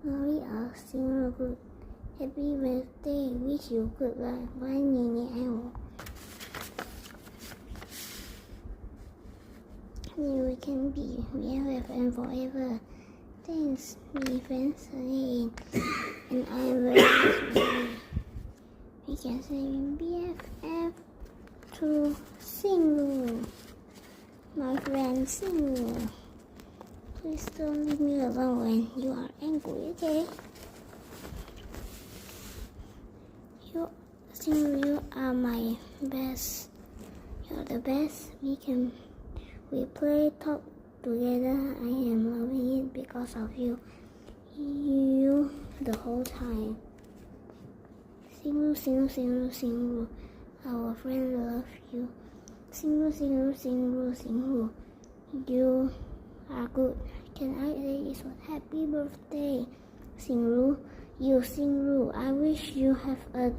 Marie Sing good. Happy birthday. Wish you good luck. Bye nhẹ. We can be BFF and forever. Thanks, my friends again. And I'm very sorry. We can say BFF to Sing. My friend Sing. Please don't leave me alone when you are angry, okay? You are my best. You're the best. We play talk together. I am loving it because of you. You the whole time. Sing. Our friend love you. Sing. You are good. Can I say it's a happy birthday? Sing. I wish you have a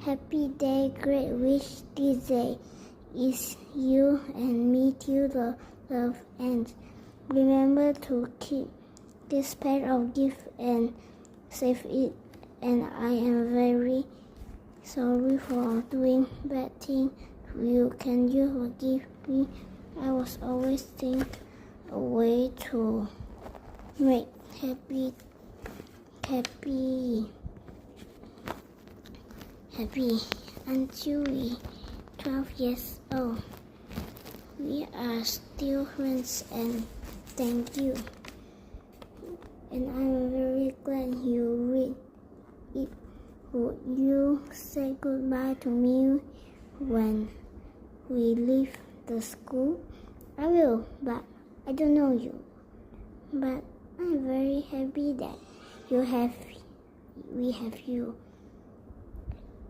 happy day. Great wish this day is you and me till the love ends. Remember to keep this pack of gifts and save it. And I am very sorry for doing bad things. Can you forgive me? I was always think a way to make happy until we 12 years old. We are still friends and thank you. And I'm very glad you read it. Would you say goodbye to me when we leave the school? I will, but I don't know you. But I'm very happy that we have you.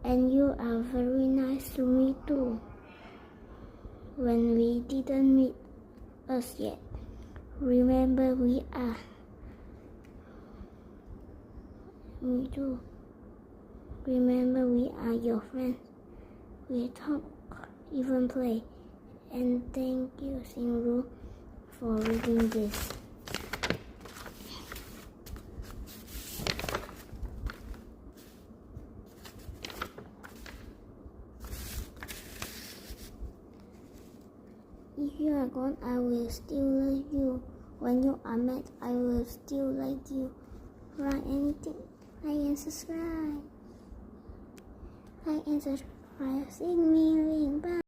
And you are very nice to me too. When we didn't meet us yet. Remember we are. Me too. Remember we are your friends. We talk, even play. And thank you, Sing for reading this. If you are gone, I will still love you. When you are mad, I will still like you. Write anything. Like and subscribe. Sing me ring. Bye.